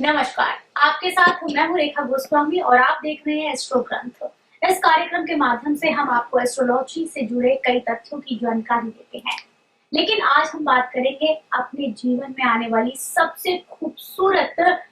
नमस्कार, आपके साथ मैं हूँ रेखा गोस्वामी और आप देख रहे हैं एस्ट्रो ग्रंथ। इस कार्यक्रम के माध्यम से हम आपको एस्ट्रोलॉजी से जुड़े कई तथ्यों की जानकारी देते हैं। लेकिन आज हम बात करेंगे अपने जीवन में आने वाली सबसे खूबसूरत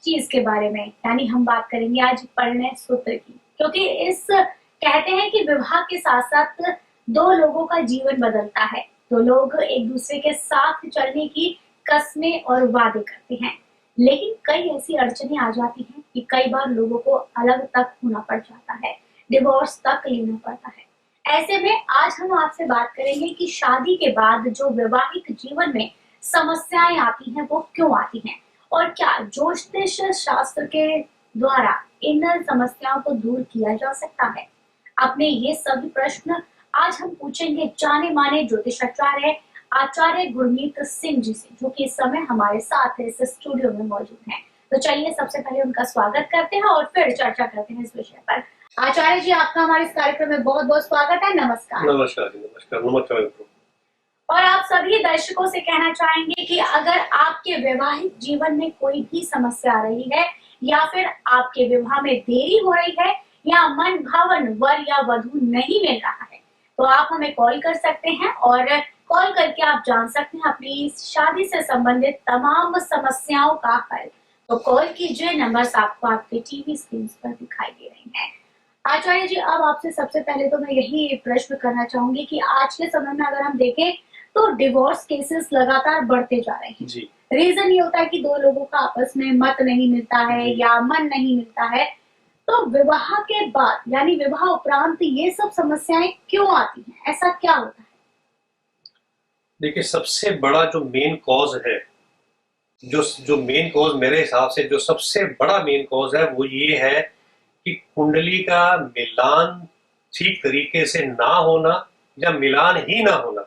चीज के बारे में, यानी हम बात करेंगे आज परिणय सूत्र की। क्योंकि इस कहते हैं कि विवाह के साथ साथ दो लोगों का जीवन बदलता है। दो लोग एक दूसरे के साथ चलने की कस्में और वादे करते हैं, लेकिन कई ऐसी अड़चनें आ जाती हैं कि कई बार लोगों को अलग तक होना पड़ जाता है, डिवोर्स तक लेना पड़ता है। ऐसे में आज हम आपसे बात करेंगे कि शादी के बाद जो वैवाहिक जीवन में समस्याएं आती हैं वो क्यों आती हैं और क्या ज्योतिष शास्त्र के द्वारा इन समस्याओं को दूर किया जा सकता है। अपने ये सभी प्रश्न आज हम पूछेंगे जाने माने ज्योतिषाचार्य आचार्य गुरमीत सिंह जी से, जो कि इस समय हमारे साथ इस स्टूडियो में मौजूद हैं। तो चलिए सबसे पहले उनका स्वागत करते हैं और फिर चर्चा करते हैं इस विषय पर। आचार्य जी, आपका हमारे इस कार्यक्रम में बहुत बहुत स्वागत है। नमस्कार। नमस्कार जी, नमस्कार नमस्कार। और आप सभी दर्शकों से कहना चाहेंगे कि अगर आपके वैवाहिक जीवन में कोई भी समस्या आ रही है या फिर आपके विवाह में देरी हो रही है या मन भावन वर या वधू नहीं मिल रहा है, तो आप हमें कॉल कर सकते हैं और कॉल करके आप जान सकते हैं अपनी शादी से संबंधित तमाम समस्याओं का हल। तो कॉल कीजिए, नंबर्स आपको आपके टीवी स्क्रीन पर दिखाई दे रहे हैं। आचार्य जी, अब आपसे सबसे पहले तो मैं यही प्रश्न करना चाहूंगी कि आज के समय में अगर हम देखें तो डिवोर्स केसेस लगातार बढ़ते जा रहे हैं। जी। रीजन ये होता है कि दो लोगों का आपस में मत नहीं मिलता है या मन नहीं मिलता है। तो विवाह के बाद यानी विवाह उपरांत ये सब समस्याएं क्यों आती हैं, ऐसा क्या होता है? देखिए, सबसे बड़ा जो मेन कॉज है, जो जो मेन कॉज मेरे हिसाब से जो सबसे बड़ा मेन कॉज है वो ये है कि कुंडली का मिलान ठीक तरीके से ना होना या मिलान ही ना होना,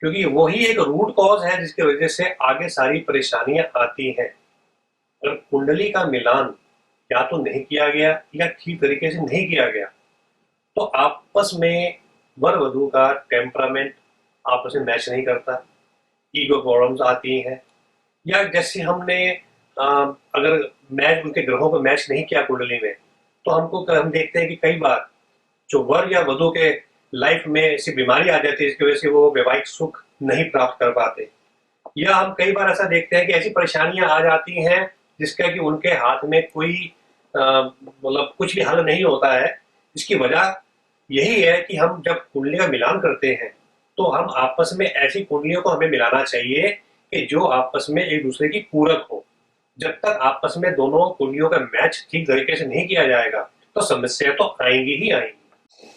क्योंकि वही एक रूट कॉज है जिसकी वजह से आगे सारी परेशानियां आती हैं। अगर कुंडली का मिलान या तो नहीं किया गया या ठीक तरीके से नहीं किया गया तो आपस में वर वधू का टेम्परामेंट आपस में मैच नहीं करता, ईगो प्रॉब्लम्स आती हैं। या जैसे हमने अगर मैच उनके ग्रहों को मैच नहीं किया कुंडली में, तो हम देखते हैं कि कई बार जो वर या वधू के लाइफ में ऐसी बीमारी आ जाती है जिसकी वजह से वो वैवाहिक सुख नहीं प्राप्त कर पाते। या हम कई बार ऐसा देखते हैं कि ऐसी परेशानियां आ जाती हैं जिसका कि उनके हाथ में कोई मतलब कुछ भी हल नहीं होता है। इसकी वजह यही है कि हम जब कुंडली का मिलान करते हैं तो हम आपस में ऐसी कुंडलियों को हमें मिलाना चाहिए कि जो आपस में एक दूसरे की पूरक हो। जब तक आपस में दोनों कुंडलियों का मैच ठीक तरीके से नहीं किया जाएगा तो समस्या तो आएंगी ही आएंगी।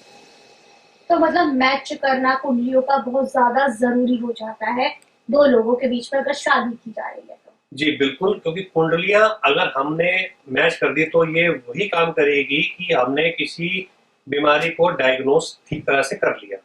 तो मतलब मैच करना कुंडलियों का बहुत ज्यादा जरूरी हो जाता है दो लोगों के बीच में अगर शादी की जा रही है तो। जी बिल्कुल, क्योंकि कुंडलियां अगर हमने मैच कर दी तो ये वही काम करेगी कि हमने किसी बीमारी को डायग्नोस ठीक तरह से कर लिया।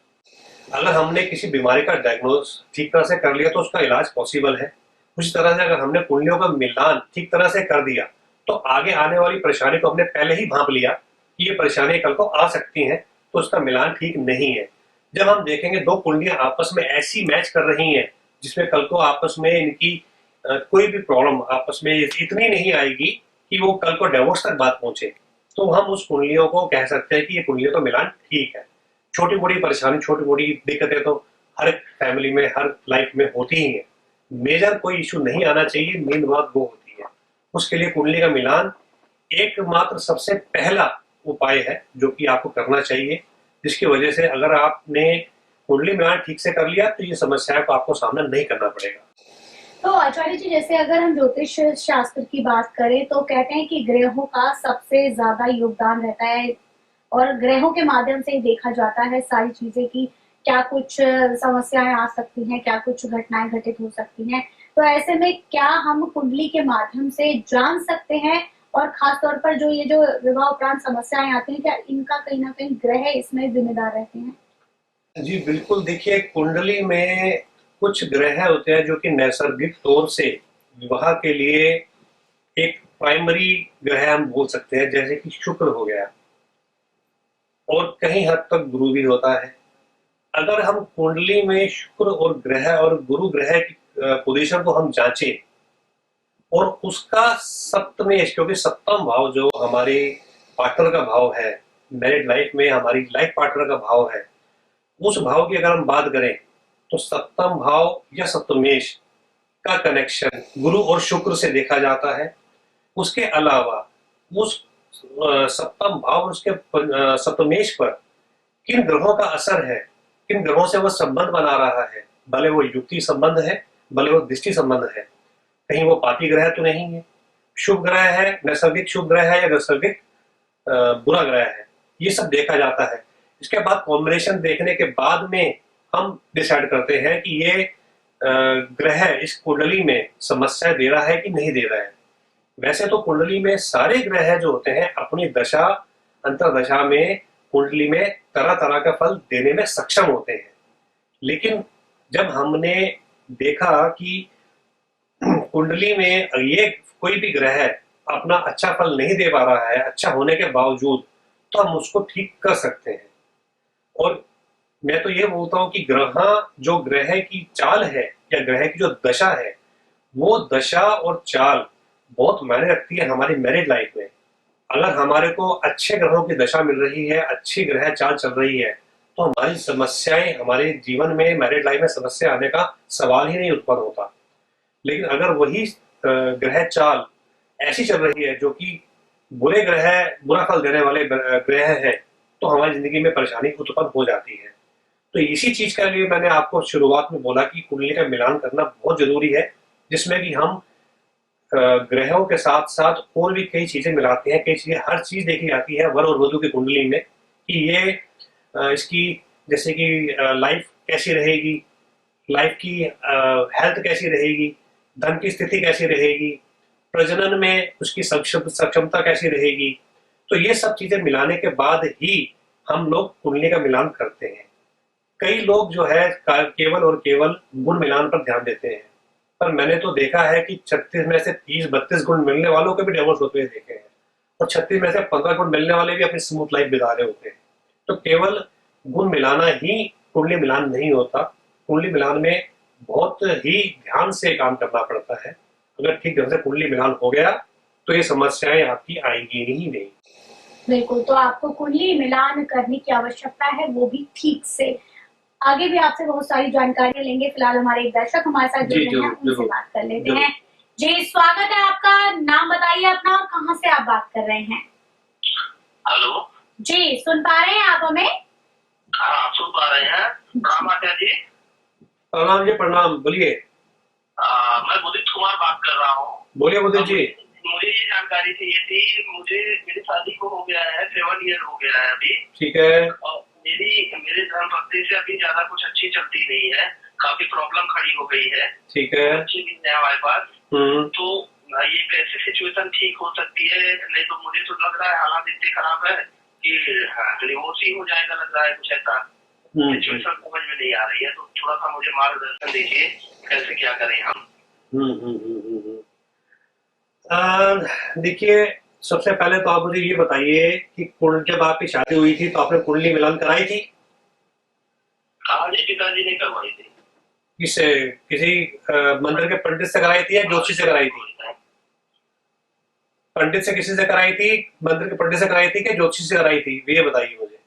अगर हमने किसी बीमारी का डायग्नोस ठीक तरह से कर लिया तो उसका इलाज पॉसिबल है। उसी तरह से अगर हमने कुंडलियों का मिलान ठीक तरह से कर दिया तो आगे आने वाली परेशानी को हमने पहले ही भांप लिया कि ये परेशानी कल को आ सकती हैं, तो उसका मिलान ठीक नहीं है। जब हम देखेंगे दो कुंडलियां आपस में ऐसी मैच कर रही हैं जिसमें कल को आपस में इनकी कोई भी प्रॉब्लम आपस में इतनी नहीं आएगी कि वो कल को डिवोर्स तक बात पहुंचे, तो हम उस कुंडलियों को कह सकते हैं कि ये कुंडलियों का मिलान ठीक है। छोटी मोटी परेशानी छोटी मोटी दिक्कतें तो हर फैमिली में हर लाइफ में होती ही है। मेजर कोई इशू नहीं आना चाहिए, मेन बात वो होती है। उसके लिए कुंडली का मिलान एकमात्र सबसे पहला उपाय है जो कि आपको करना चाहिए, जिसकी वजह से अगर आपने कुंडली मिलान ठीक से कर लिया तो ये समस्या को आपको सामना नहीं करना पड़ेगा। तो आचार्य जी, जैसे अगर हम ज्योतिष शास्त्र की बात करें तो कहते हैं कि ग्रहों का सबसे ज्यादा योगदान रहता है और ग्रहों के माध्यम से ही देखा जाता है सारी चीजें की क्या कुछ समस्याएं आ सकती हैं, क्या कुछ घटनाएं घटित हो सकती हैं। तो ऐसे में क्या हम कुंडली के माध्यम से जान सकते हैं और खास तौर पर जो विवाह उपरांत समस्याएं आती हैं, क्या इनका कहीं ना कहीं ग्रह इसमें जिम्मेदार रहते हैं? जी बिल्कुल, देखिए कुंडली में कुछ ग्रह होते हैं जो कि नैसर्गिक तौर से विवाह के लिए एक प्राइमरी ग्रह हम बोल सकते हैं, जैसे कि शुक्र हो गया और कहीं हद तक गुरु भी होता है। अगर हम कुंडली में शुक्र और ग्रह और गुरु ग्रह की पोजीशन को हम जांचें और उसका सप्तमेश, क्योंकि सप्तम भाव जो हमारे पार्टनर का भाव है, मैरिड लाइफ में हमारी लाइफ पार्टनर का भाव है, उस भाव की अगर हम बात करें तो सप्तम भाव या सप्तमेश का कनेक्शन गुरु और शुक्र से देखा जाता है। उसके अलावा उस सप्तम भाव और उसके सप्तमेश पर किन ग्रहों का असर है, किन ग्रहों से वो संबंध बना रहा है, भले वो युक्ति संबंध है, भले वो दृष्टि संबंध है, कहीं वो पापी ग्रह तो नहीं है, शुभ ग्रह है, नैसर्गिक शुभ ग्रह है या नैसर्गिक बुरा ग्रह है, ये सब देखा जाता है। इसके बाद कॉम्बिनेशन देखने के बाद में हम डिसाइड करते हैं कि ये ग्रह इस कुंडली में समस्या दे रहा है कि नहीं दे रहा है। वैसे तो कुंडली में सारे ग्रह जो होते हैं अपनी दशा अंतरदशा में कुंडली में तरह तरह का फल देने में सक्षम होते हैं, लेकिन जब हमने देखा कि कुंडली में ये कोई भी ग्रह अपना अच्छा फल नहीं दे पा रहा है अच्छा होने के बावजूद, तो हम उसको ठीक कर सकते हैं। और मैं तो ये बोलता हूँ कि ग्रह की चाल है या ग्रह की जो दशा है, वो दशा और चाल बहुत मायने रखती है हमारी मैरिड लाइफ में। अगर हमारे को अच्छे ग्रहों की दशा मिल रही है, अच्छी ग्रह चाल चल रही है, तो हमारी समस्याएं, हमारे जीवन में मैरिड लाइफ में समस्या आने का सवाल ही नहीं उत्पन्न होता। लेकिन अगर वही ग्रह चाल ऐसी चल रही है जो कि बुरा फल देने वाले ग्रह है, तो हमारी जिंदगी में परेशानी उत्पन्न हो जाती है। तो इसी चीज के लिए मैंने आपको शुरुआत में बोला कि कुंडली का मिलान करना बहुत जरूरी है, जिसमें कि हम ग्रहों के साथ साथ और भी कई चीजें मिलाते हैं, कई चीजें, हर चीज देखी जाती है वर और वधू की कुंडली में कि ये इसकी जैसे कि लाइफ कैसी रहेगी, लाइफ की हेल्थ कैसी रहेगी, धन की स्थिति कैसी रहेगी, प्रजनन में उसकी सक्षमता कैसी रहेगी। तो ये सब चीजें मिलाने के बाद ही हम लोग कुंडली का मिलान करते हैं। कई लोग जो है केवल और केवल गुण मिलान पर ध्यान देते हैं, पर मैंने तो देखा है कि 36 में से 30-32 गुण मिलने वालों के भी डिवोर्स होते हुए देखे हैं, और 36 में से 15 गुण मिलने वाले भी अपनी स्मूथ लाइफ बिता रहे होते हैं। तो केवल गुण मिलाना ही कुंडली मिलान नहीं होता। कुंडली मिलान में बहुत ही ध्यान से काम करना पड़ता है। अगर ठीक ढंग से कुंडली मिलान हो गया तो ये समस्याएं आपकी आएंगी ही नहीं। बिल्कुल, तो आपको कुंडली मिलान करने की आवश्यकता है, वो भी ठीक से। आगे भी आपसे बहुत सारी जानकारी लेंगे। फिलहाल हमारे एक दर्शक हमारे साथ जुड़ रहे हैं, उनसे बात कर लेते हैं। जी, स्वागत है आपका। नाम बताइए अपना, कहाँ से आप बात कर रहे हैं? हेलो जी, सुन पा रहे हैं आप हमें? हाँ, सुन पा रहे हैं। नाम आत्या जी। प्रणाम जी, प्रणाम, बोलिए। मैं मुदित कुमार बात कर रहा हूँ। बोलिए मुदित जी। मुझे ये जानकारी चाहिए थी। मेरी शादी को हो गया है, 7 ईयर हो गया है अभी। ठीक है। और मेरे धर्म पत्नी से अभी ज्यादा कुछ अच्छी चलती नहीं है, काफी प्रॉब्लम खड़ी हो गई है। ठीक है। अच्छी नहीं है हमारे पास। तो ये कैसे सिचुएशन ठीक हो सकती है? नहीं तो मुझे तो लग रहा है हालात इतने खराब है कि डिवोर्स ही हो जाएगा, लग रहा है कुछ ऐसा। सिचुएशन समझ में नहीं आ रही है, तो थोड़ा सा मुझे मार्गदर्शन दीजिए, कैसे क्या करें हम। देखिए, सबसे पहले तो आप मुझे ये बताइए कि जब आपकी शादी हुई थी तो आपने कुंडली मिलान कराई थी? हाँ जी, पिताजी ने करवाई थी। किसी मंदिर के पंडित से कराई थी या ज्योतिषी से कराई थी? पंडित से किसी से कराई थी, मंदिर के पंडित से कराई थी कि ज्योतिषी से कराई थी, ये बताइए मुझे।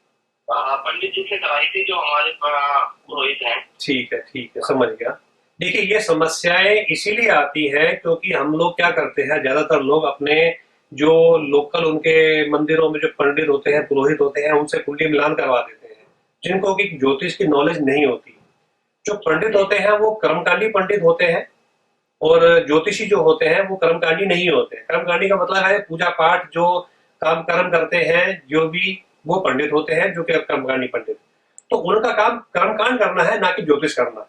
पंडित जी से कराई थी, जो हमारे पुरोहित हैं। ठीक है, समझ गया। देखिए, ये समस्याएं इसीलिए आती हैं क्योंकि हम लोग क्या करते हैं, ज्यादातर लोग अपने जो लोकल उनके मंदिरों में जो पंडित होते हैं, पुरोहित होते हैं, उनसे कुंडली मिलान करवा देते हैं, जिनको कि ज्योतिष की नॉलेज नहीं होती। जो पंडित होते हैं वो कर्मकांडी पंडित होते हैं, और ज्योतिषी जो होते हैं वो कर्मकांडी नहीं होते। कर्मकांडी का मतलब है पूजा पाठ जो काम कर्म करते हैं, जो भी वो पंडित होते हैं, जो कि कर्मकांडी पंडित। तो उनका काम कर्मकांड करना है, ना कि ज्योतिष करना।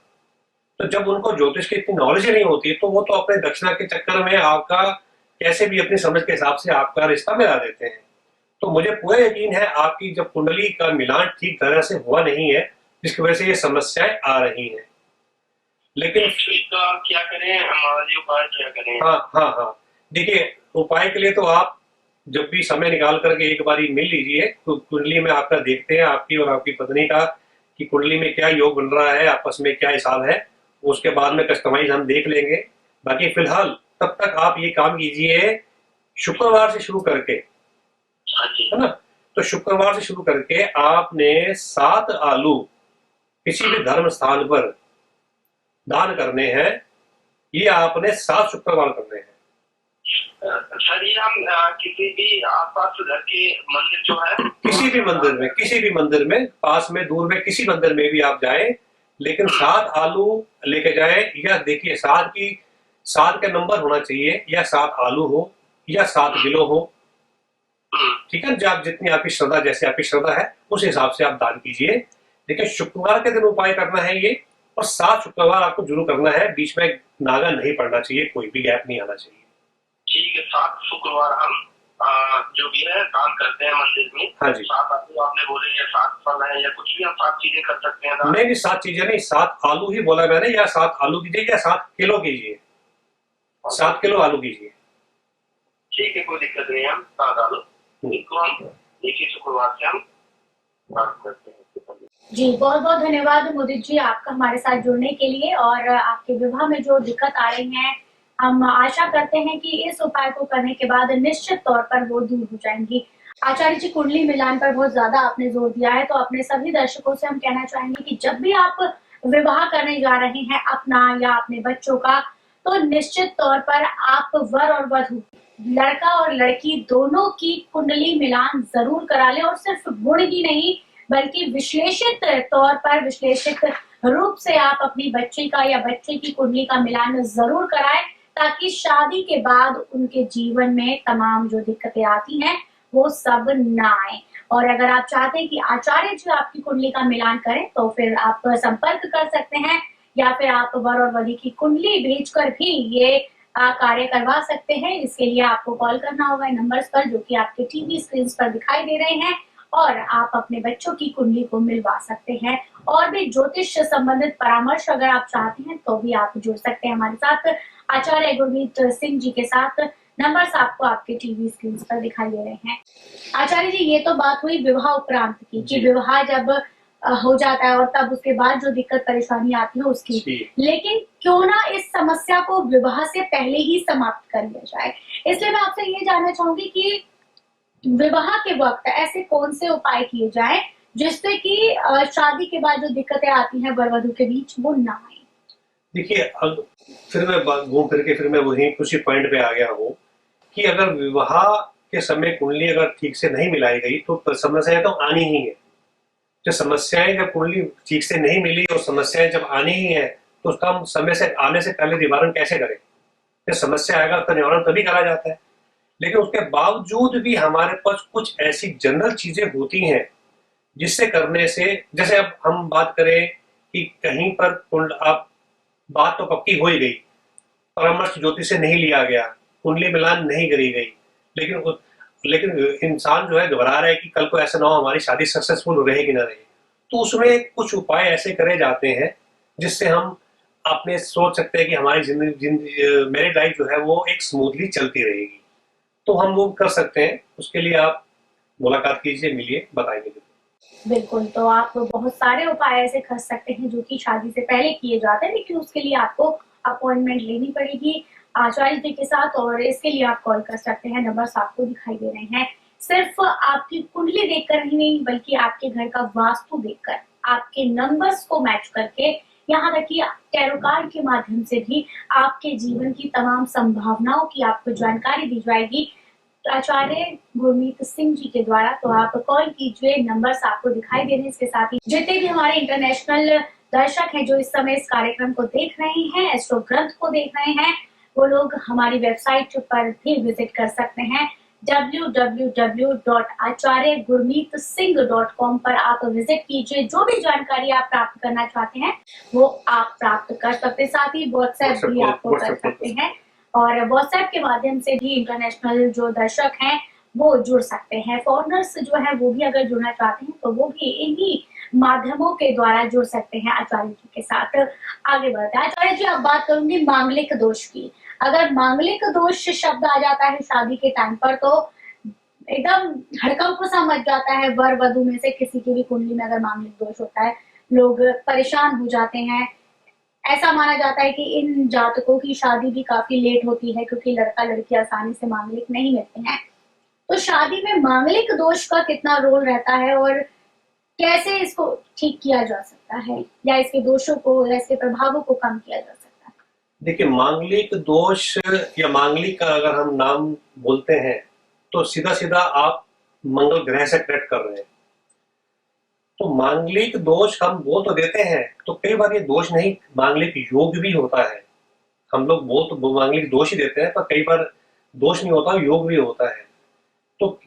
तो जब उनको ज्योतिष की इतनी नॉलेज ही नहीं होती, तो वो तो अपने दक्षिणा के चक्कर में आपका कैसे भी अपनी समझ के हिसाब से आपका रिश्ता मिला देते हैं। तो मुझे पूरा यकीन है आपकी जब कुंडली का मिलान ठीक तरह से हुआ नहीं है, जिसकी वजह से ये समस्याएं आ रही हैं। लेकिन इसका क्या करें, हमारे उपाय क्या करें? हाँ, देखिए, उपाय के लिए तो आप जब भी समय निकाल करके एक बारी मिल लीजिए, तो कुंडली में आपका देखते हैं आपकी और आपकी पत्नी का कि कुंडली में क्या योग बन रहा है, आपस में क्या हिसाब है। उसके बाद में कस्टमाइज हम देख लेंगे। बाकी फिलहाल तब तक आप ये काम कीजिए शुक्रवार से शुरू करके, है ना। तो शुक्रवार से शुरू करके आपने 7 आलू किसी भी धर्म स्थान पर दान करने हैं। ये आपने 7 शुक्रवार करने हैं। सर ये हम किसी भी आसपास घर के मंदिर जो है, किसी भी मंदिर में पास में दूर में किसी मंदिर में भी आप जाएं, लेकिन 7 आलू लेके जाएं। या देखिए 7 का नंबर होना चाहिए, या 7 आलू हो या 7 किलो हो, ठीक है। जब जितनी आपकी श्रद्धा, जैसे आपकी श्रद्धा है उस हिसाब से आप दान कीजिए। लेकिन शुक्रवार के दिन उपाय करना है ये, और 7 शुक्रवार आपको जरूर करना है। बीच में नागा नहीं पड़ना चाहिए, कोई भी गैप नहीं आना चाहिए। ठीक है, 7 शुक्रवार हम जो भी है दान करते हैं मंदिर में। हाँ जी। 7 आलू आपने बोले, या 7 फल है, या कुछ भी हम 7 चीजें कर सकते हैं दान? नहीं 7 चीजें नहीं, 7 आलू ही बोला मैंने। या 7 आलू कीजिए या 7 किलो कीजिए, 7 किलो आलू कीजिए। ठीक है, कोई दिक्कत नहीं है। हम 7 आलू इनको हम देखिए शुक्रवार से हम दान करते हैं। जी बहुत बहुत धन्यवाद मुदित जी आपका हमारे साथ जुड़ने के लिए। और आपके विवाह में जो दिक्कत आ रही है, हम आशा करते हैं कि इस उपाय को करने के बाद निश्चित तौर पर वो दूर हो जाएंगी। आचार्य जी, कुंडली मिलान पर बहुत ज्यादा आपने जोर दिया है, तो अपने सभी दर्शकों से हम कहना चाहेंगे कि जब भी आप विवाह करने जा रहे हैं अपना या अपने बच्चों का, तो निश्चित तौर पर आप वर और वधू, लड़का और लड़की दोनों की कुंडली मिलान जरूर करा लें। और सिर्फ गुण ही नहीं बल्कि विश्लेषित तौर पर, विश्लेषित रूप से आप अपनी बच्ची का या बच्चे की कुंडली का मिलान जरूर कराएं, ताकि शादी के बाद उनके जीवन में तमाम जो दिक्कतें आती हैं वो सब ना आए। और अगर आप चाहते हैं कि आचार्य जी आपकी कुंडली का मिलान करें, तो फिर आप संपर्क कर सकते हैं, या फिर आप वर और वधू की कुंडली भेजकर भी ये कार्य करवा सकते हैं। इसके लिए आपको कॉल करना होगा इन नंबर्स पर जो कि आपके टीवी स्क्रीन पर दिखाई दे रहे हैं, और आप अपने बच्चों की कुंडली को मिलवा सकते हैं। और भी ज्योतिष संबंधित परामर्श अगर आप चाहते हैं तो भी आप जुड़ सकते हैं हमारे साथ आचार्य गुरमीत सिंह जी के साथ। नंबर्स आपको आपके टीवी स्क्रीन पर दिखाई दे रहे हैं। आचार्य जी, ये तो बात हुई विवाह उपरांत की, कि विवाह जब हो जाता है और तब उसके बाद जो दिक्कत परेशानी आती है उसकी, लेकिन क्यों ना इस समस्या को विवाह से पहले ही समाप्त कर लिया जाए। इसलिए मैं आपसे ये जानना चाहूंगी कि विवाह के वक्त ऐसे कौन से उपाय किए जाएं जिससे कि शादी के बाद जो दिक्कतें आती हैं वर वधू के बीच वो ना आए। देखिए अब फिर मैं घूम फिर के फिर मैं वही उसी पॉइंट पे आ गया हूँ कि अगर विवाह के समय कुंडली अगर ठीक से नहीं मिलाई गई तो समस्याएं तो आनी ही है। जो समस्याएं जब कुंडली ठीक से नहीं मिली और समस्याएं जब आनी ही है, तो उसका हम समय से आने से पहले निवारण कैसे करें? जब समस्या आएगा तो निवारण तभी करा जाता है। लेकिन उसके बावजूद भी हमारे पास कुछ ऐसी जनरल चीजें होती हैं जिससे करने से, जैसे अब हम बात करें कि कहीं पर आप बात तो पक्की हो ही गई, परामर्श ज्योतिष से नहीं लिया गया, कुंडली मिलान नहीं करी गई, लेकिन इंसान जो है घबरा रहा है कि कल को ऐसा ना हो हमारी शादी सक्सेसफुल रहेगी ना रहे, तो उसमें कुछ उपाय ऐसे करे जाते हैं जिससे हम अपने सोच सकते हैं कि हमारी जिंदगी मैरिड लाइफ जो है वो एक स्मूथली चलती रहेगी। तो हम वो कर सकते हैं। उसके लिए आप मुलाकात कीजिए, मिलिए, बताएंगे। बिल्कुल, तो आप बहुत सारे उपाय ऐसे कर सकते हैं जो कि शादी से पहले किए जाते हैं, लेकिन उसके लिए आपको अपॉइंटमेंट लेनी पड़ेगी आचार्य जी के साथ। और इसके लिए आप कॉल कर सकते हैं, नंबर्स आपको दिखाई दे रहे हैं। सिर्फ आपकी कुंडली देखकर ही नहीं बल्कि आपके घर का वास्तु देखकर, आपके नंबर्स को मैच करके, यहाँ तक कि टैरो कार्ड के माध्यम से भी आपके जीवन की तमाम संभावनाओं की आपको जानकारी दी जाएगी आचार्य गुरमीत सिंह जी के द्वारा। तो आप कॉल कीजिए, नंबर्स आपको दिखाई दे रहे हैं। इसके साथ ही जितने भी हमारे इंटरनेशनल दर्शक हैं जो इस समय इस कार्यक्रम को देख रहे हैं, एस्ट्रो ग्रंथ को देख रहे हैं, वो लोग हमारी वेबसाइट पर भी विजिट कर सकते हैं। www.acharyagurmeetsingh.com पर आप विजिट कीजिए। जो भी जानकारी आप प्राप्त करना चाहते हैं वो आप प्राप्त कर सकते हैं। साथ ही व्हाट्सएप भी आपको कर सकते हैं, और व्हाट्सएप के माध्यम से भी इंटरनेशनल जो दर्शक हैं वो जुड़ सकते हैं। फॉरेनर्स जो है वो भी अगर जुड़ना चाहते हैं तो वो भी इन्हीं माध्यमों के द्वारा जुड़ सकते हैं आचार्य जी के साथ। आगे बढ़ते हैं। आचार्य जी, अब बात करूंगी मांगलिक दोष की। अगर मांगलिक दोष शब्द आ जाता है शादी के टाइम पर तो एकदम हड़कंप सा मच जाता है। वर वधू में से किसी की भी कुंडली में अगर मांगलिक दोष होता है, लोग परेशान हो जाते हैं। ऐसा माना जाता है कि इन जातकों की शादी भी काफी लेट होती है क्योंकि लड़का लड़की आसानी से मांगलिक नहीं मिलते हैं। तो शादी में मांगलिक दोष का कितना रोल रहता है और कैसे इसको ठीक किया जा सकता है, या इसके दोषों को या इसके प्रभावों को कम किया जा सकता है? देखिए, मांगलिक दोष या मांगलिक का अगर हम नाम बोलते हैं तो सीधा सीधा आप मंगल ग्रह से कनेक्ट कर रहे हैं। तो मांगलिक दोष हम बोल तो देते हैं, तो कई बार ये दोष नहीं, मांगलिक योग भी होता है। हम लोग बोल तो मांगलिक दोष ही देते हैं, पर कई बार दोष नहीं होता, योग भी होता है। तो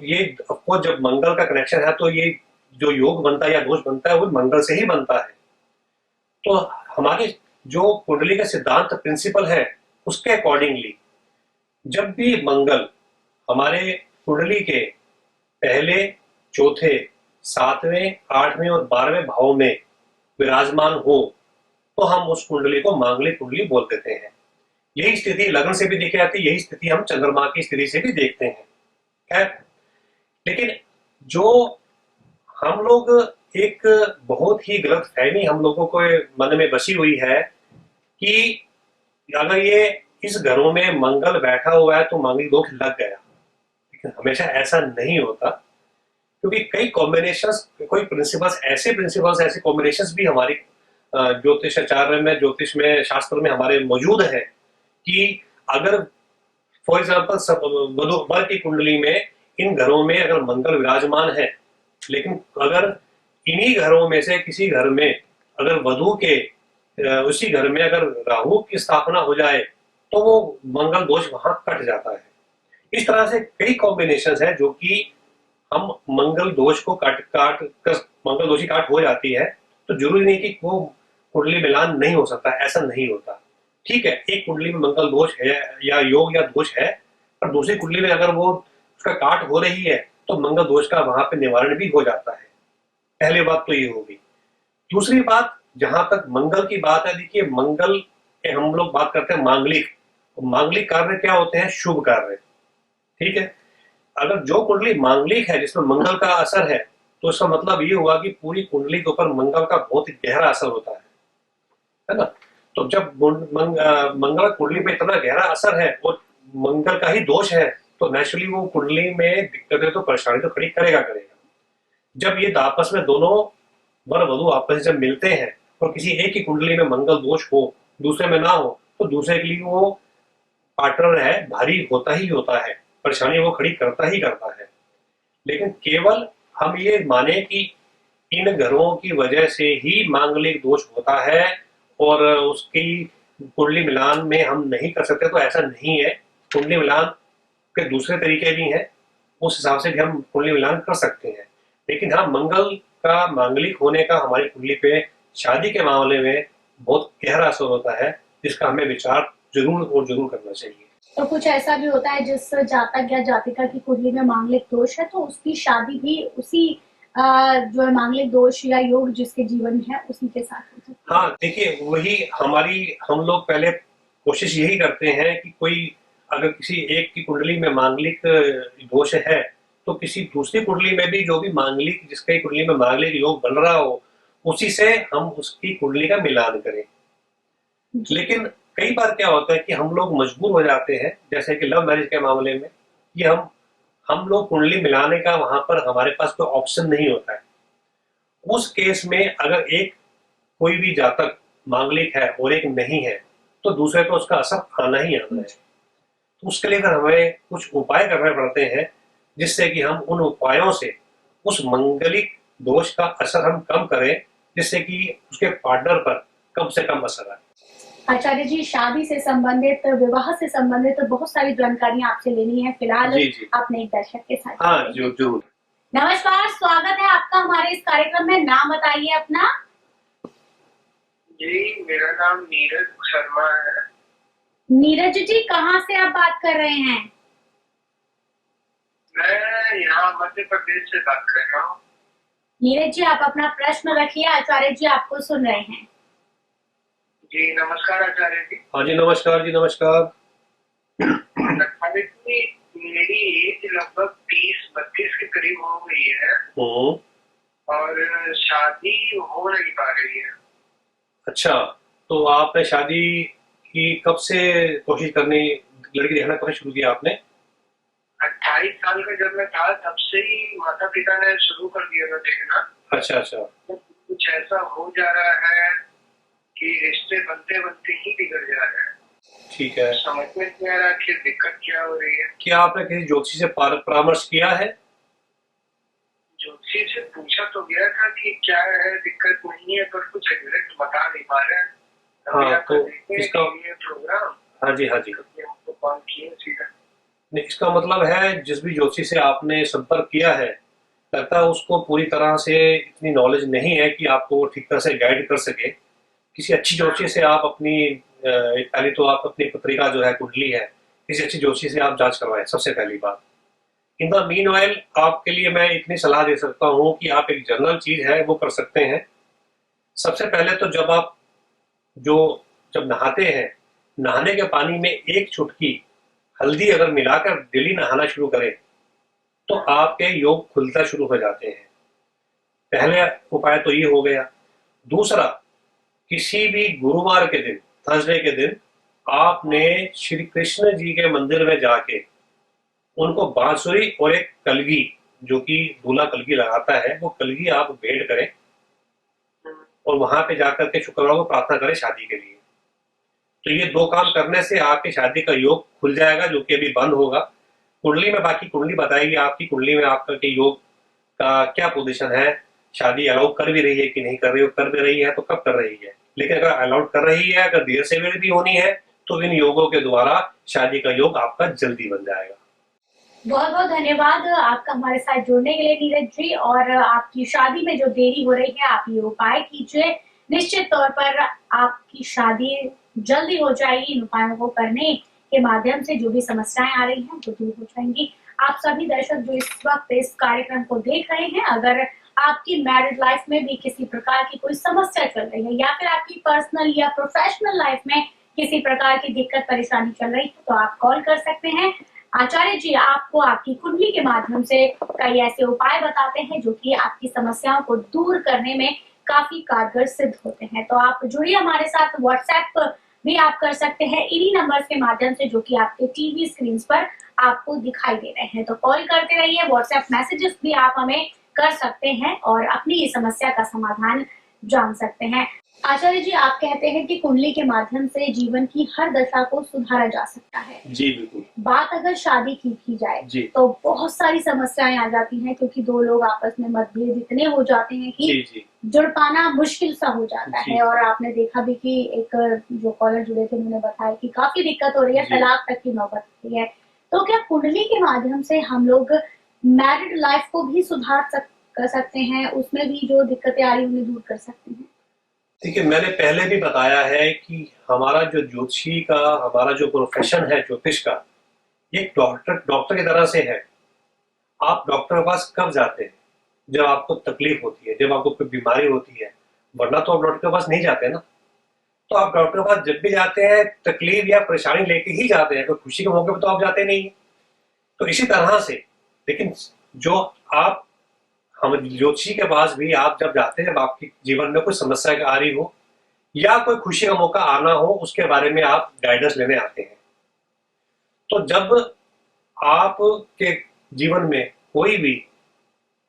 ये ऑफकोर्स जब मंगल का कनेक्शन है तो ये जो योग बनता है या दोष बनता है वो मंगल से ही बनता है। तो हमारे जो कुंडली का सिद्धांत प्रिंसिपल है उसके अकॉर्डिंगली जब भी मंगल हमारे कुंडली के पहले, चौथे, 7वें, 8वें और 12वें भाव में विराजमान हो तो हम उस कुंडली को मांगलिक कुंडली बोल देते हैं। यही स्थिति लग्न से भी देखी जाती है, यही स्थिति हम चंद्रमा की स्थिति से भी देखते हैं। खैर, लेकिन जो हम लोग एक बहुत ही गलत फहमी हम लोगों को मन में बसी हुई है कि अगर ये इस घरों में मंगल बैठा हुआ है तो मांगलिक दोष लग गया, लेकिन हमेशा ऐसा नहीं होता, क्योंकि कई कॉम्बिनेशंस, कोई प्रिंसिपल्स, ऐसे कॉम्बिनेशंस भी हमारी ज्योतिषाचार्य में, ज्योतिष में, शास्त्र में हमारे मौजूद है कि अगर फॉर एग्जाम्पल वधु की कुंडली में इन घरों में अगर मंगल विराजमान है, लेकिन अगर इन्हीं घरों में से किसी घर में अगर वधु के उसी घर में अगर राहु की स्थापना हो जाए तो वो मंगल दोष वहां कट जाता है। इस तरह से कई कॉम्बिनेशंस है जो कि हम मंगल दोष को काट कर मंगल दोषी काट हो जाती है। तो जरूरी नहीं कि वो कुंडली मिलान नहीं हो सकता, ऐसा नहीं होता। ठीक है, एक कुंडली में मंगल दोष है या योग या दोष है, पर दूसरी कुंडली में अगर वो उसका काट हो रही है तो मंगल दोष का वहां पे निवारण भी हो जाता है। पहली बात तो ये होगी। दूसरी बात, जहां तक मंगल की बात है, देखिए मंगल के हम लोग बात करते हैं मांगलिक। मांगलिक कार्य क्या होते हैं? शुभ कार्य। ठीक है, अगर जो कुंडली मांगलिक है जिसमें मंगल का असर है तो इसका मतलब ये हुआ कि पूरी कुंडली के ऊपर मंगल का बहुत ही गहरा असर होता है ना। तो जब मंगल कुंडली पे इतना गहरा असर है और मंगल का ही दोष है तो नेचुरली वो कुंडली में दिक्कतें तो परेशानी तो खड़ी करेगा। जब ये आपस में दोनों वर वधु आपस में जब मिलते हैं और किसी एक ही कुंडली में मंगल दोष हो, दूसरे में ना हो, तो दूसरे के लिए वो पार्टनर है भारी होता ही होता है, परेशानी वो खड़ी करता ही करता है। लेकिन केवल हम ये माने कि इन घरों की वजह से ही मांगलिक दोष होता है और उसकी कुंडली मिलान में हम नहीं कर सकते, तो ऐसा नहीं है। कुंडली मिलान के दूसरे तरीके भी हैं, उस हिसाब से भी हम कुंडली मिलान कर सकते हैं। लेकिन हाँ, मंगल का मांगलिक होने का हमारी कुंडली पे शादी के मामले में बहुत गहरा असर होता है, जिसका हमें विचार जरूर और जरूर करना चाहिए। तो कुछ ऐसा भी होता है जिस जातक या जातिका की कुंडली में मांगलिक दोष है तो उसकी शादी भी उसी जो है मांगलिक दोष या योग जिसके जीवन में है उसी के साथ हो सकती है? हाँ, देखिए वही हम लोग पहले कोशिश यही करते हैं कि कोई अगर किसी एक की कुंडली में मांगलिक दोष है तो किसी दूसरी कुंडली में भी जो भी मांगलिक, जिसकी कुंडली में मांगलिक योग बन रहा हो, उसी से हम उसकी कुंडली का मिलान करें। लेकिन कई बार क्या होता है कि हम लोग मजबूर हो जाते हैं, जैसे कि लव मैरिज के मामले में, कि हम लोग कुंडली मिलाने का वहां पर हमारे पास कोई ऑप्शन नहीं होता है। उस केस में अगर एक कोई भी जातक मांगलिक है और एक नहीं है तो दूसरे को उसका असर आना ही आना है। तो उसके लिए फिर हमें कुछ उपाय करने पड़ते हैं जिससे कि हम उन उपायों से उस मंगलिक दोष का असर हम कम करें, जिससे कि उसके पार्टनर पर कम से कम असर आए। आचार्य जी, शादी से संबंधित, विवाह से संबंधित तो बहुत सारी जानकारी आपसे लेनी है, फिलहाल अपने एक दर्शक के साथ। हाँ जरूर। नमस्कार, स्वागत है आपका हमारे इस कार्यक्रम में। नाम बताइए अपना। जी, मेरा नाम नीरज शर्मा है। नीरज जी, कहाँ से आप बात कर रहे हैं? मैं यहाँ मध्य प्रदेश से बात कर रहा हूँ। नीरज जी, आप अपना प्रश्न रखिए, आचार्य जी आपको सुन रहे हैं। जी नमस्कार आचार्य जी। हाँ जी नमस्कार जी, नमस्कार। आचार्य जी, मेरी एज लगभग 30-32 के करीब हो गई है और शादी हो नहीं पा रही है। अच्छा, तो आपने शादी की कब से कोशिश करनी, लड़की देखना कब से शुरू किया आपने? 28 साल का जब मैं था तब से ही माता पिता ने शुरू कर दिया था देखना। अच्छा अच्छा। कुछ ऐसा हो जा रहा है कि रिश्ते बनते बनते ही बिगड़ जा रहे हैं। ठीक है। समझ में नहीं आ रहा कि दिक्कत क्या हो रही है। क्या आपने किसी ज्योतिषी से परामर्श किया है? ज्योतिषी से पूछा तो गया था कि क्या है, दिक्कत नहीं है, पर कुछ एग्जैक्ट बता नहीं पा रहे हैं। हाँ, तो इसका प्रोग्राम। हाँ जी हाँ जी, आपको कॉल किए सीधा। नहीं, इसका मतलब है जिस भी ज्योतिषी से आपने संपर्क किया है, लगता है उसको पूरी तरह से इतनी नॉलेज नहीं है कि आपको वो ठीक तरह से गाइड कर सके। किसी अच्छी ज्योतिषी से आप अपनी पहले तो आप अपनी पत्रिका जो है, कुंडली है, किसी अच्छी ज्योतिषी से आप जांच करवाएं, सबसे पहली बात। इन द मीन वाइल आपके लिए मैं इतनी सलाह दे सकता हूँ कि आप एक जनरल चीज है वो कर सकते हैं। सबसे पहले तो जब नहाते हैं, नहाने के पानी में एक चुटकी हल्दी अगर मिलाकर डेली नहाना शुरू करें तो आपके योग खुलता शुरू हो जाते हैं। पहले उपाय तो ये हो गया। दूसरा, किसी भी गुरुवार के दिन, थर्सडे के दिन, आपने श्री कृष्ण जी के मंदिर में जाके उनको बांसुरी और एक कलगी, जो कि दूल्हा कलगी लगाता है, वो कलगी आप भेंट करें और वहां पे जाकर के शुक्रवार को प्रार्थना करें शादी के लिए। तो ये दो काम करने से आपकी शादी का योग खुल जाएगा, जो कि अभी बंद होगा। कुंडली में, बाकी कुंडली बताएगी आपकी कुंडली में आपका के योग का क्या पोजीशन है, शादी अलाउ कर भी रही है कि नहीं कर रही हो, कर भी रही है तो कब कर रही है। लेकिन अगर अलाउड कर रही है, अगर देर से भी होनी है, तो इन योगों के द्वारा शादी का योग आपका जल्दी बन जाएगा। बहुत बहुत धन्यवाद आपका हमारे साथ जुड़ने के लिए नीरज जी। और आपकी शादी में जो देरी हो रही है, आप ये उपाय कीजिए, निश्चित तौर पर आपकी शादी जल्दी हो जाएगी। इन उपायों को करने के माध्यम से जो भी समस्याएं आ रही हैं वो दूर हो जाएंगी। आप सभी दर्शक जो इस वक्त इस कार्यक्रम को देख रहे हैं, अगर आपकी मैरिड लाइफ में भी किसी प्रकार की कोई समस्या चल रही है या फिर आपकी पर्सनल या प्रोफेशनल लाइफ में किसी प्रकार की दिक्कत परेशानी चल रही है, तो आप कॉल कर सकते हैं। आचार्य जी आपको आपकी कुंडली के माध्यम से कई ऐसे उपाय बताते हैं जो कि आपकी समस्याओं को दूर करने में काफी कारगर सिद्ध होते हैं। तो आप जुड़िए हमारे साथ। व्हाट्सएप भी आप कर सकते हैं इन्हीं नंबर्स के माध्यम से जो कि आपके टीवी स्क्रीन पर आपको दिखाई दे रहे हैं। तो कॉल करते रहिए, व्हाट्सएप मैसेजेस भी आप हमें कर सकते हैं और अपनी ये समस्या का समाधान जान सकते हैं। आचार्य जी, आप कहते हैं कि कुंडली के माध्यम से जीवन की हर दशा को सुधारा जा सकता है। जी बिल्कुल। बात अगर शादी की जाए तो बहुत सारी समस्याएं आ जाती हैं, क्योंकि दो लोग आपस में मतभेद इतने हो जाते हैं कि जुड़ पाना मुश्किल सा हो जाता है। और आपने देखा भी कि एक जो कॉलर जुड़े थे उन्होंने बताया कि काफी दिक्कत हो रही है, तलाक तक की नौबत होती है। तो क्या कुंडली के माध्यम से हम लोग मैरिड लाइफ को भी सुधार कर सकते हैं, उसमें भी जो दिक्कतें आ रही उन्हें दूर कर सकते हैं? देखिए, मैंने पहले भी बताया है कि हमारा जो ज्योतिषी का, हमारा जो प्रोफेशन है ज्योतिष का, ये डॉक्टर की तरह से है। आप डॉक्टर के पास कब जाते हैं? जब आपको तकलीफ होती है, जब आपको कोई बीमारी होती है, वरना तो आप डॉक्टर के पास नहीं जाते ना। तो आप डॉक्टर के पास जब भी जाते हैं तकलीफ या परेशानी लेके ही जाते हैं, कोई खुशी के मौके पर तो आप जाते नहीं। तो इसी तरह से, लेकिन जो आप हम ज्योतिषी के पास भी आप जब जाते हैं, जब आपके जीवन में कोई समस्या आ रही हो या कोई खुशी का मौका आना हो, उसके बारे में आप गाइडेंस लेने आते हैं। तो जब आपके जीवन में कोई भी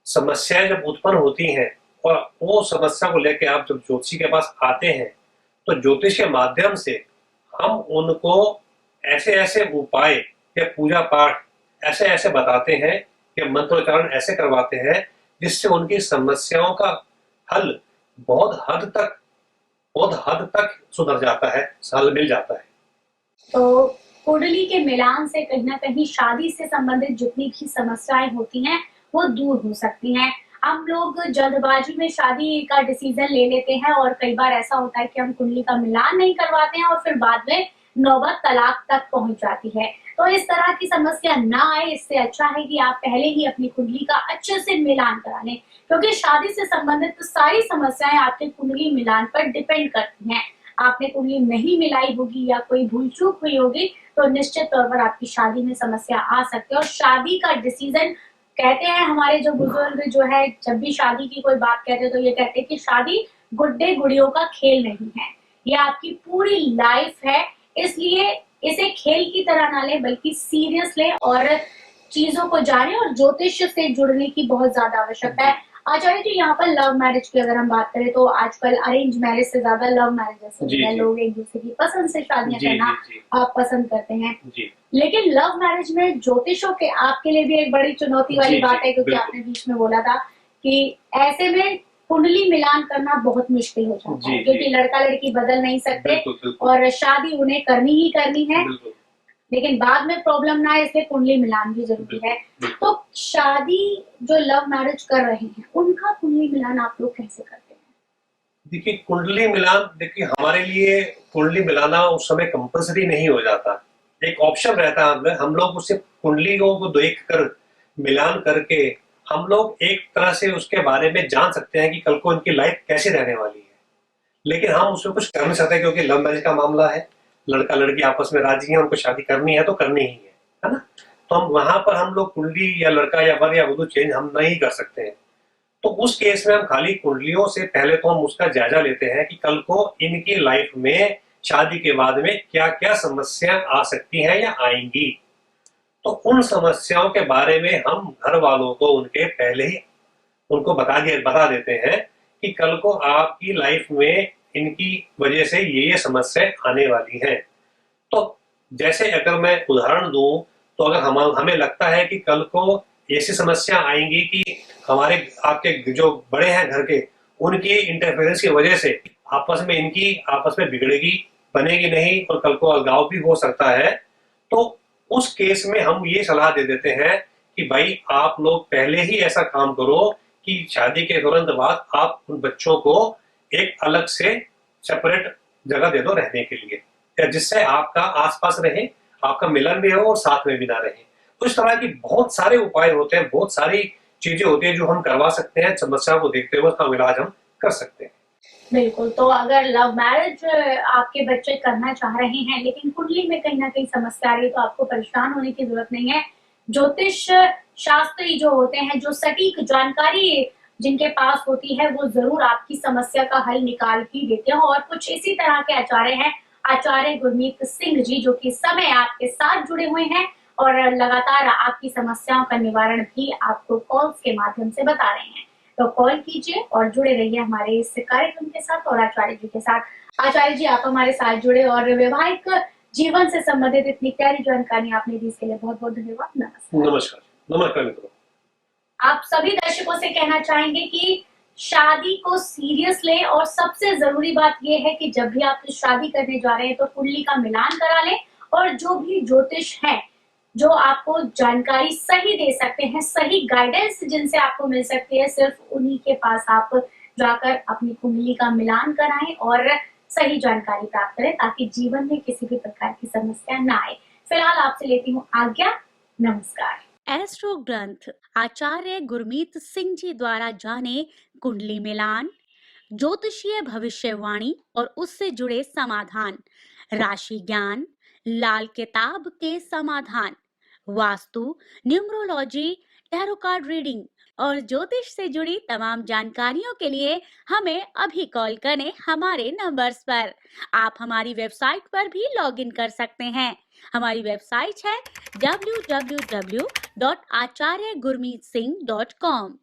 समस्याएं जब उत्पन्न होती हैं और वो समस्या को लेकर आप जब ज्योतिषी के पास आते हैं, तो ज्योतिष के माध्यम से हम उनको ऐसे ऐसे उपाय या पूजा पाठ ऐसे ऐसे बताते हैं कि मंत्रोच्चारण ऐसे करवाते हैं जिससे उनकी समस्याओं का हल बहुत हद तक सुधर जाता है, हल मिल जाता है। तो कुंडली के मिलान से कहीं ना कहीं शादी से संबंधित जितनी भी समस्याएं होती हैं वो दूर हो सकती हैं। हम लोग जल्दबाजी में शादी का डिसीजन ले लेते हैं और कई बार ऐसा होता है कि हम कुंडली का मिलान नहीं करवाते हैं और फिर बाद में नौबत तलाक तक पहुंच जाती है। तो इस तरह की समस्या ना आए, इससे अच्छा है कि आप पहले ही अपनी कुंडली का अच्छे से मिलान करा लें, क्योंकि शादी से संबंधित तो सारी समस्याएं आपके कुंडली मिलान पर डिपेंड करती हैं। आपने कुंडली नहीं मिलाई होगी या कोई भूल चूक हुई होगी तो निश्चित तौर पर आपकी शादी में समस्या आ सकती है। और शादी का डिसीजन, कहते हैं हमारे जो बुजुर्ग जो है, जब भी शादी की कोई बात कहते हैं तो ये कहते हैं कि शादी गुड्डे गुड़ियों का खेल नहीं है। ये आपकी पूरी लाइफ है, इसलिए इसे खेल की तरह ना लें बल्कि सीरियस लें और चीजों को जानें। और ज्योतिष से जुड़ने की बहुत ज्यादा आवश्यकता है। आचार्य जी, यहाँ पर लव मैरिज की अगर हम बात करें तो आजकल अरेंज मैरिज से ज्यादा लव मैरिज है, लोग एक दूसरे की पसंद से शादियां करना पसंद करते हैं। लेकिन लव मैरिज में ज्योतिषों के आपके लिए भी एक बड़ी चुनौती वाली बात है, क्योंकि आपने बीच में बोला था कि ऐसे में कुंडली मिलान करना बहुत मुश्किल हो जाता है, क्योंकि लड़का लड़की बदल नहीं सकते और शादी उन्हें करनी ही करनी है, लेकिन बाद में प्रॉब्लम ना है, इसलिए कुंडली मिलान भी जरूरी है। तो शादी जो लव मैरिज कर रहे हैं उनका कुंडली मिलान आप लोग कैसे करते हैं? देखिए, कुंडली मिलान, देखिए हमारे लिए कुंडली मिलाना उस समय कंपल्सरी नहीं हो जाता, एक ऑप्शन रहता है। हम लोग उससे कुंडलियों को देख कर मिलान करके हम लोग एक तरह से उसके बारे में जान सकते हैं कि कल को इनकी लाइफ कैसे रहने वाली है। लेकिन हम उसमें कुछ कर नहीं सकते, क्योंकि लव मैरिज का मामला है, लड़का लड़की आपस में राजी है, उनको शादी करनी है तो करनी ही है ना। तो हम वहां पर हम लोग कुंडली या लड़का या वर या वधू चेंज हम नहीं कर सकते हैं। तो उस केस में हम खाली कुंडलियों से पहले तो हम उसका जायजा लेते हैं कि कल को इनकी लाइफ में शादी के बाद में क्या क्या समस्या आ सकती हैं या आएंगी। तो उन समस्याओं के बारे में हम घर वालों को उनके पहले ही उनको बता देते हैं कि कल को आपकी लाइफ में इनकी वजह से ये समस्या आने वाली है। तो जैसे अगर मैं उदाहरण दूं, तो अगर हमें लगता है कि कल को ऐसी समस्या आएंगी कि हमारे आपके जो बड़े हैं घर के, उनकी इंटरफेरेंस की वजह से इनकी आपस में बिगड़ेगी, बनेगी नहीं और कल को अलगाव भी हो सकता है, तो उस केस में हम ये सलाह दे देते हैं कि भाई आप लोग पहले ही ऐसा काम करो कि शादी के तुरंत बाद आप उन बच्चों को एक अलग से सेपरेट जगह दे दो रहने के लिए, जिससे आपका आसपास रहे, आपका मिलन भी हो और साथ में भी ना रहे। तो इस तरह की बहुत सारे उपाय होते हैं, बहुत सारी चीजें होती है जो हम करवा सकते हैं, समस्या को देखते हुए उसका इलाज हम कर सकते हैं। बिल्कुल। तो अगर लव मैरिज आपके बच्चे करना चाह रहे हैं लेकिन कुंडली में कहीं ना कहीं समस्या आ रही है, तो आपको परेशान होने की जरूरत नहीं है। ज्योतिष शास्त्री जो होते हैं, जो सटीक जानकारी जिनके पास होती है, वो जरूर आपकी समस्या का हल निकाल ही देते हैं। और कुछ इसी तरह के आचार्य हैं, आचार्य गुरमीत सिंह जी, जो कि इस समय आपके साथ जुड़े हुए हैं और लगातार आपकी समस्याओं का निवारण भी आपको कॉल्स के माध्यम से बता रहे हैं। तो कॉल कीजिए और जुड़े रहिए हमारे इस कार्यक्रम के साथ और आचार्य जी के साथ। आचार्य जी, आप हमारे साथ जुड़े और वैवाहिक जीवन से संबंधित इतनी प्यारी जानकारी आपने दी, इसके लिए बहुत बहुत धन्यवाद। नमस्कार। नमस्कार मित्रों। आप सभी दर्शकों से कहना चाहेंगे कि शादी को सीरियस लें और सबसे जरूरी बात यह है कि जब भी आप शादी करने जा रहे हैं तो कुंडली का मिलान करा लें, और जो भी ज्योतिष है जो आपको जानकारी सही दे सकते हैं, सही गाइडेंस जिनसे आपको मिल सकती है, सिर्फ उन्हीं के पास आप जाकर अपनी कुंडली का मिलान कराएं और सही जानकारी प्राप्त करें, ताकि जीवन में किसी भी प्रकार की समस्या ना आए। फिलहाल आपसे लेती हूँ आज्ञा। नमस्कार। एस्ट्रो ग्रंथ आचार्य गुरमीत सिंह जी द्वारा जाने कुंडली मिलान, ज्योतिषीय भविष्यवाणी और उससे जुड़े समाधान, राशि ज्ञान, लाल किताब के समाधान, vastu, numerology, tarot card reading और ज्योतिष से जुड़ी तमाम जानकारियों के लिए हमें अभी कॉल करें हमारे नंबर्स पर। आप हमारी वेबसाइट पर भी लॉगिन कर सकते हैं। हमारी वेबसाइट है www.acharyagurmeetsingh.com।